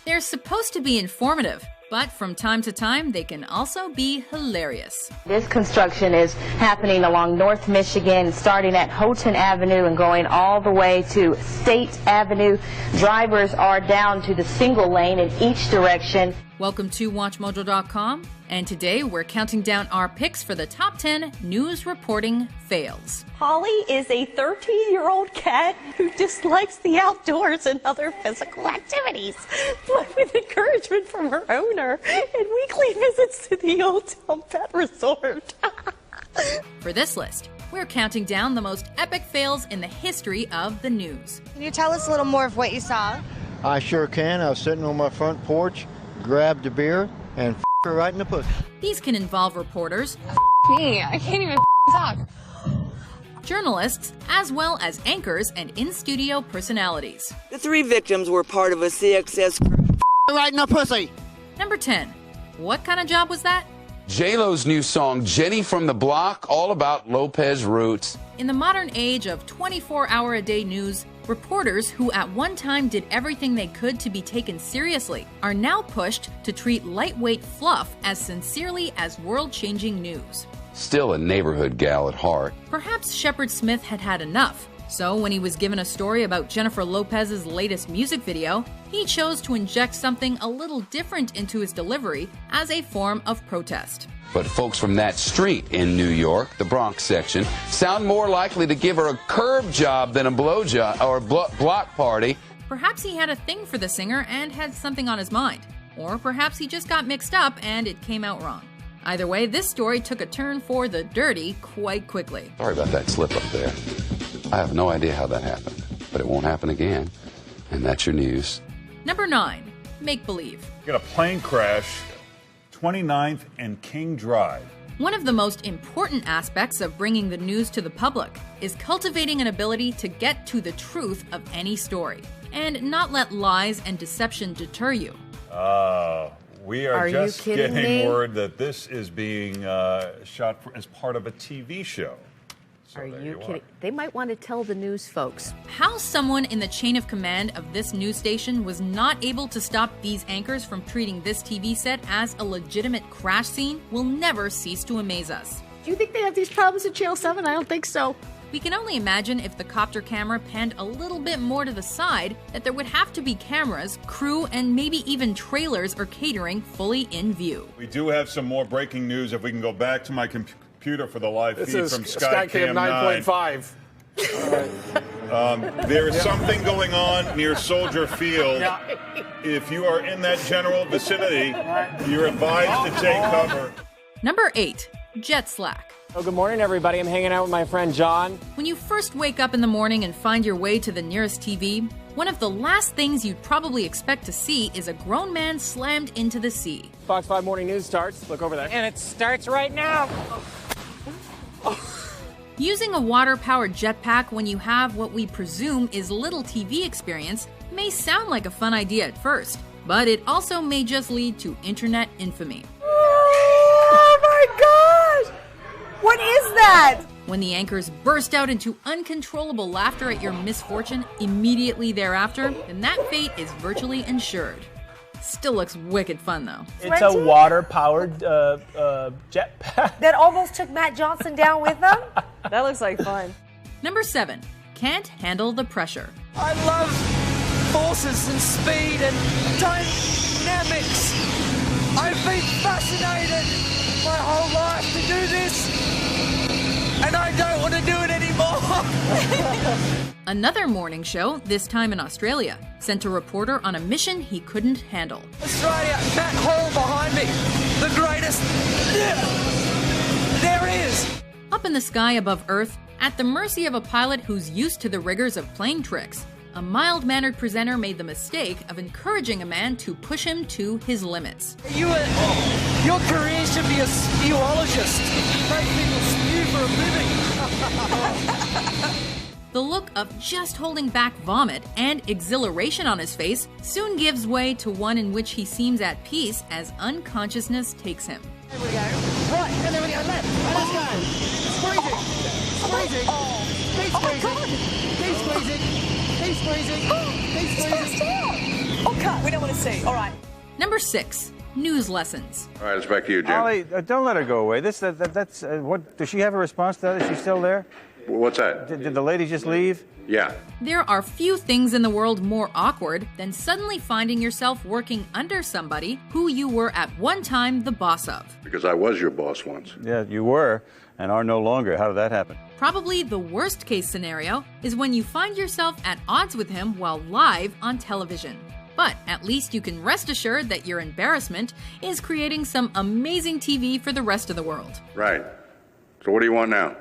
They're supposed to be informative, but from time to time, they can also be hilarious. This construction is happening along North Michigan, starting at Houghton Avenue and going all the way to State Avenue. Drivers are down to the single lane in each direction. Welcome to WatchMojo.com, and today we're counting down our picks for the top 10 news reporting fails. Holly is a 13-year-old cat who dislikes the outdoors and other physical activities, but with encouragement from her owner and weekly visits to the Old Town Pet Resort. For this list, we're counting down the most epic fails in the history of the news. Can you tell us a little more of what you saw? I sure can. I was sitting on my front porch, grabbed a beer, and her right in the pussy. These can involve reporters, me, I can't even talk, journalists, as well as anchors and in-studio personalities. The 3 victims were part of a CXS crew. Right in the pussy. Number 10. What kind of job was that? J-Lo's new song, Jenny from the Block, all about Lopez roots. In the modern age of 24-hour-a-day news, reporters who at one time did everything they could to be taken seriously are now pushed to treat lightweight fluff as sincerely as world-changing news. Still a neighborhood gal at heart. Perhaps Shepard Smith had had enough. So when he was given a story about Jennifer Lopez's latest music video, he chose to inject something a little different into his delivery as a form of protest. But folks from that street in New York, the Bronx section, sound more likely to give her a curb job than a blow job or a block party. Perhaps he had a thing for the singer and had something on his mind. Or perhaps he just got mixed up and it came out wrong. Either way, this story took a turn for the dirty quite quickly. Sorry about that slip up there. I have no idea how that happened, but it won't happen again. And that's your news. Number 9. Make-believe. Got a plane crash, 29th and King Drive. One of the most important aspects of bringing the news to the public is cultivating an ability to get to the truth of any story and not let lies and deception deter you. We are just getting word that this is being shot as part of a TV show. So Are you kidding? They might want to tell the news folks. How someone in the chain of command of this news station was not able to stop these anchors from treating this TV set as a legitimate crash scene will never cease to amaze us. Do you think they have these problems at Channel 7? I don't think so. We can only imagine if the copter camera panned a little bit more to the side that there would have to be cameras, crew, and maybe even trailers or catering fully in view. We do have some more breaking news. If we can go back to my computer for the live feed from Skycam 9.5. There is something going on near Soldier Field. If you are in that general vicinity, you're advised to take cover. Number 8. Jet slack. Oh, good morning, everybody. I'm hanging out with my friend John. When you first wake up in the morning and find your way to the nearest TV, one of the last things you'd probably expect to see is a grown man slammed into the sea. Fox 5 Morning News starts. Look over there. and it starts right now. Using a water-powered jetpack when you have what we presume is little TV experience may sound like a fun idea at first, but it also may just lead to internet infamy. Oh my gosh! What is that? When the anchors burst out into uncontrollable laughter at your misfortune immediately thereafter, then that fate is virtually ensured. Still looks wicked fun, though. It's a water-powered jetpack. That almost took Matt Johnson down with them? That looks like fun. Number 7. Can't handle the pressure. I love forces and speed and dynamics. I've been fascinated my whole life to do this, and I don't want to do it anymore. Another morning show, this time in Australia, sent a reporter on a mission he couldn't handle. Australia, that hole behind me, the greatest there is. Up in the sky above Earth, at the mercy of a pilot who's used to the rigors of plane tricks, a mild-mannered presenter made the mistake of encouraging a man to push him to his limits. Your career should be a spewologist. Make people spew for a living. The look of just holding back vomit and exhilaration on his face soon gives way to one in which he seems at peace as unconsciousness takes him. There we go. Right, and then we go left. And let's go. Squeezing. Squeezing. Keep squeezing. Keep squeezing. Keep squeezing. Keep squeezing. Oh, cut. We don't want to see. All right. Number 6, news lessons. All right, it's back to you, Jim. Ollie, don't let her go away. That's what. Does she have a response to that? Is she still there? What's that? Did the lady just leave? Yeah. There are few things in the world more awkward than suddenly finding yourself working under somebody who you were at one time the boss of. Because I was your boss once. Yeah, you were, and are no longer. How did that happen? Probably the worst case scenario is when you find yourself at odds with him while live on television. But at least you can rest assured that your embarrassment is creating some amazing TV for the rest of the world. Right. So what do you want now?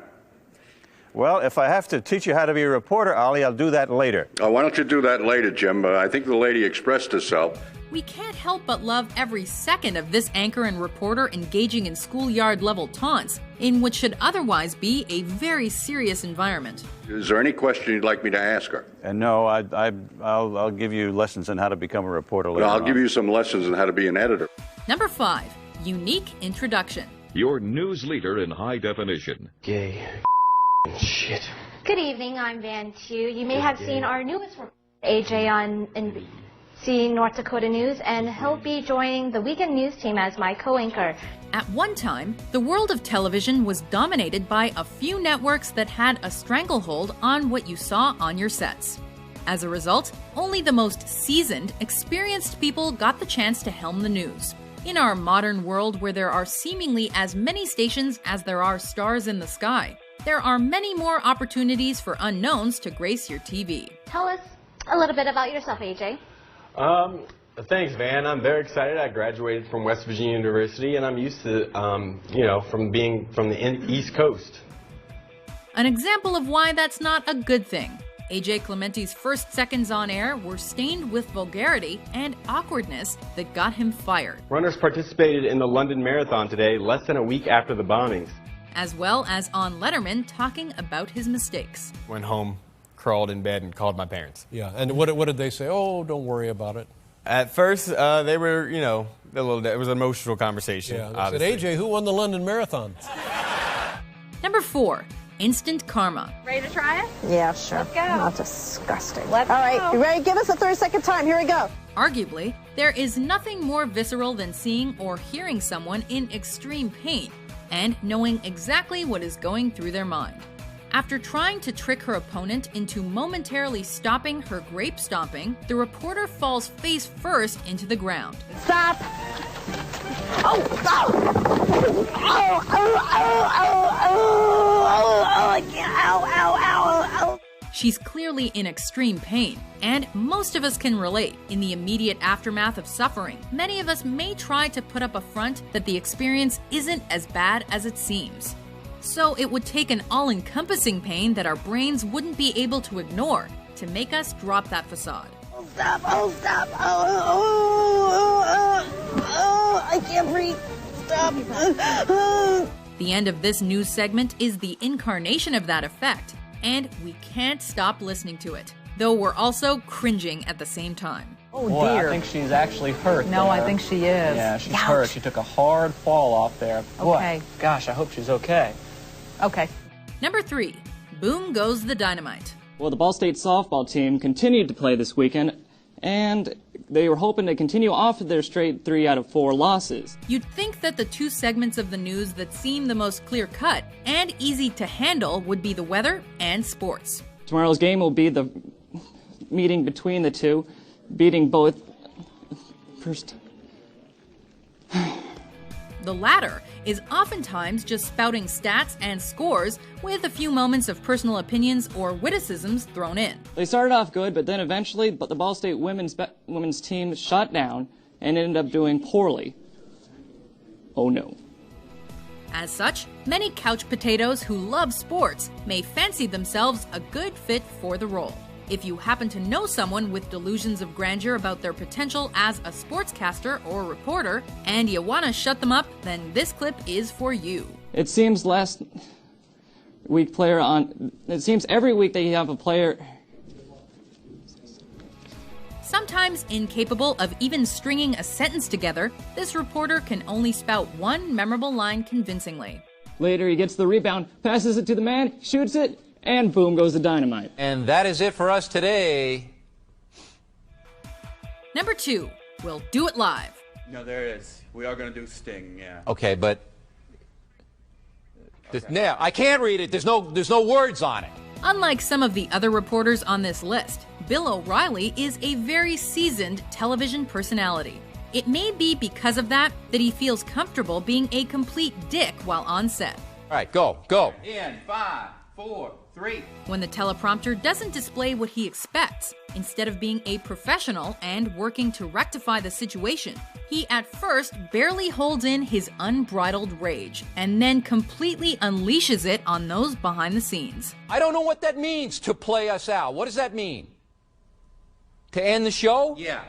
Well, if I have to teach you how to be a reporter, Ollie, I'll do that later. Oh, why don't you do that later, Jim? I think the lady expressed herself. We can't help but love every second of this anchor and reporter engaging in schoolyard-level taunts in what should otherwise be a very serious environment. Is there any question you'd like me to ask her? No, I'll give you lessons on how to become a reporter later I'll on. give you some lessons on how to be an editor. Number 5, unique introduction. Your news leader in high definition. Gay shit. Good evening, I'm Van Tu. You may have seen our newest reporter, AJ, on NBC North Dakota News, and he'll be joining the weekend news team as my co-anchor. At one time, the world of television was dominated by a few networks that had a stranglehold on what you saw on your sets. As a result, only the most seasoned, experienced people got the chance to helm the news. In our modern world where there are seemingly as many stations as there are stars in the sky, there are many more opportunities for unknowns to grace your TV. Tell us a little bit about yourself, AJ. Thanks, Van. I'm very excited. I graduated from West Virginia University, and I'm used to, from being from the East Coast. An example of why that's not a good thing. AJ Clementi's first seconds on air were stained with vulgarity and awkwardness that got him fired. Runners participated in the London Marathon today, less than a week after the bombings. As well as on Letterman talking about his mistakes. Went home, crawled in bed, and called my parents. Yeah, and what did they say? Oh, don't worry about it. At first, they were, a little. It was an emotional conversation. Yeah, they said, AJ, who won the London Marathon? Number 4, instant karma. Ready to try it? Yeah, sure. Let's go. Not disgusting. Let's All right, go. you ready? Give us a 30-second time. Here we go. Arguably, there is nothing more visceral than seeing or hearing someone in extreme pain and knowing exactly what is going through their mind. After trying to trick her opponent into momentarily stopping her grape stomping, the reporter falls face first into the ground. Stop. Oh, ow. She's clearly in extreme pain, and most of us can relate. In the immediate aftermath of suffering, many of us may try to put up a front that the experience isn't as bad as it seems. So it would take an all-encompassing pain that our brains wouldn't be able to ignore to make us drop that facade. Stop. I can't breathe. Stop. The end of this news segment is the incarnation of that effect, and we can't stop listening to it, though we're also cringing at the same time. Oh, boy, dear. I think she's actually hurt. No, there. I think she is. Yeah, she's Ouch. hurt. She took a hard fall off there. Boy, Okay. gosh, I hope she's okay. Okay. Number 3, boom goes the dynamite. Well, the Ball State softball team continued to play this weekend, and they were hoping to continue off their straight 3 out of 4 losses. You'd think that the 2 segments of the news that seem the most clear-cut and easy to handle would be the weather and sports. Tomorrow's game will be the meeting between the two, beating both first. The latter is oftentimes just spouting stats and scores with a few moments of personal opinions or witticisms thrown in. They started off good, but then eventually the Ball State women's team shut down and ended up doing poorly. Oh no. As such, many couch potatoes who love sports may fancy themselves a good fit for the role. If you happen to know someone with delusions of grandeur about their potential as a sportscaster or reporter, and you want to shut them up, then this clip is for you. It seems every week they have a player. Sometimes incapable of even stringing a sentence together, this reporter can only spout one memorable line convincingly. Later he gets the rebound, passes it to the man, shoots it, and boom goes the dynamite. And that is it for us today. Number 2, We'll do it live. No, there it is. We are going to do Sting, yeah. Okay, but no, I can't read it. There's no words on it. Unlike some of the other reporters on this list, Bill O'Reilly is a very seasoned television personality. It may be because of that he feels comfortable being a complete dick while on set. All right, go. In 5, 4, 3. When the teleprompter doesn't display what he expects, instead of being a professional and working to rectify the situation, he at first barely holds in his unbridled rage and then completely unleashes it on those behind the scenes. I don't know what that means, to play us out. What does that mean? To end the show? Yeah.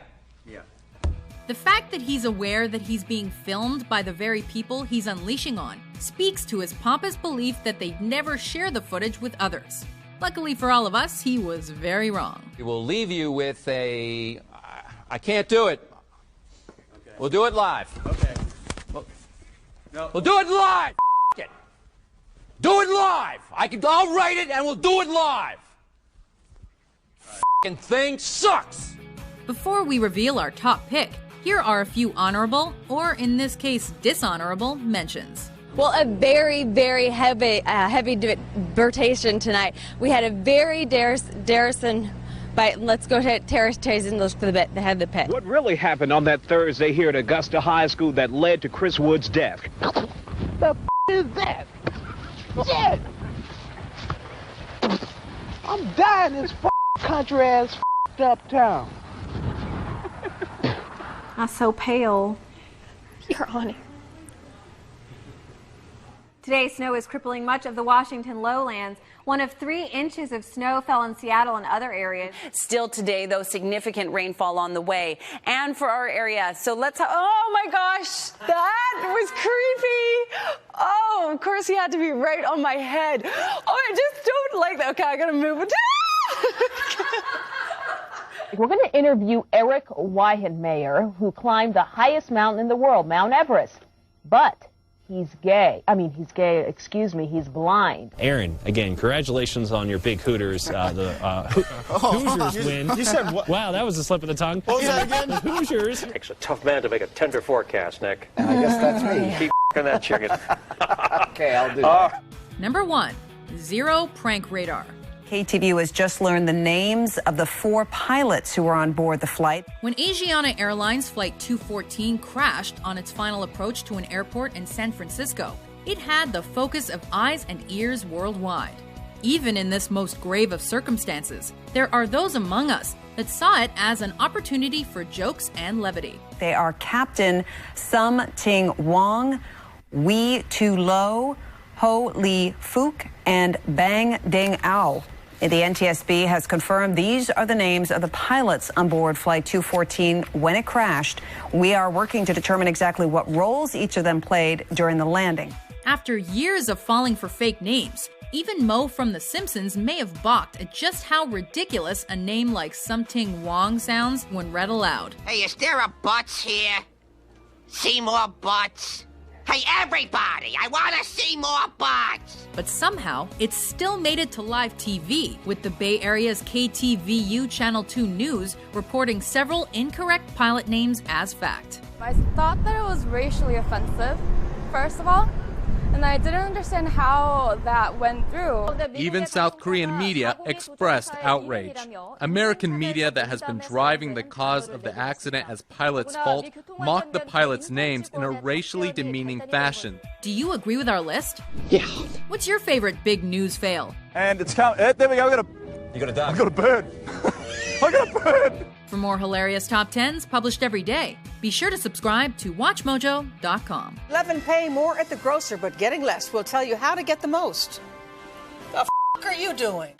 The fact that he's aware that he's being filmed by the very people he's unleashing on speaks to his pompous belief that they'd never share the footage with others. Luckily for all of us, he was very wrong. It will leave you with I can't do it. Okay. We'll do it live. Okay. We'll do it live. It. Do it live. I'll write it and we'll do it live. Right. Thing sucks. Before we reveal our top pick, here are a few honorable, or in this case dishonorable, mentions. Well, a very, very heavy debatation tonight. We had a very Darrison, but let's go to Terrace and look for the head of the pit. What really happened on that Thursday here at Augusta High School that led to Chris Wood's death? The is that? Shit! I'm dying in this country ass up town. I'm so pale. You're on it. Today, snow is crippling much of the Washington lowlands. 1 of 3 inches of snow fell in Seattle and other areas. Still today, though, significant rainfall on the way. And for our area, so oh my gosh, that was creepy. Oh, of course he had to be right on my head. Oh, I just don't like that. Okay, I gotta move it. We're going to interview Eric Weihenmayer, who climbed the highest mountain in the world, Mount Everest. But he's gay. He's blind. Aaron, again, congratulations on your big Hooters. Hoosiers win. You said what? Wow, that was a slip of the tongue. What was that again? The Hoosiers. Takes a tough man to make a tender forecast, Nick. I guess that's me. Keep that chicken. Okay, I'll do that. Number 1, Zero Prank Radar. KTVU has just learned the names of the 4 pilots who were on board the flight. When Asiana Airlines Flight 214 crashed on its final approach to an airport in San Francisco, it had the focus of eyes and ears worldwide. Even in this most grave of circumstances, there are those among us that saw it as an opportunity for jokes and levity. They are Captain Sum Ting Wong, Wee Tu Lo, Ho Lee Fook, and Bang Ding Ao. The NTSB has confirmed these are the names of the pilots on board Flight 214 when it crashed. We are working to determine exactly what roles each of them played during the landing. After years of falling for fake names, even Moe from The Simpsons may have balked at just how ridiculous a name like Something Wong sounds when read aloud. Hey, is there a Butts here? See more butts? Hey, everybody, I want to see more butts! But somehow, it still made it to live TV, with the Bay Area's KTVU Channel 2 News reporting several incorrect pilot names as fact. I thought that it was racially offensive, first of all, and I didn't understand how that went through. Even South Korean media expressed outrage. American media that has been driving the cause of the accident as pilot's fault mocked the pilots' names in a racially demeaning fashion. Do you agree with our list? Yeah. What's your favorite big news fail? And it's coming. There we go. You got a duck. I got a bird. I got a bird. For more hilarious top 10s published every day, be sure to subscribe to WatchMojo.com. 11 pay more at the grocer, but getting less. We'll tell you how to get the most. The f*** are you doing?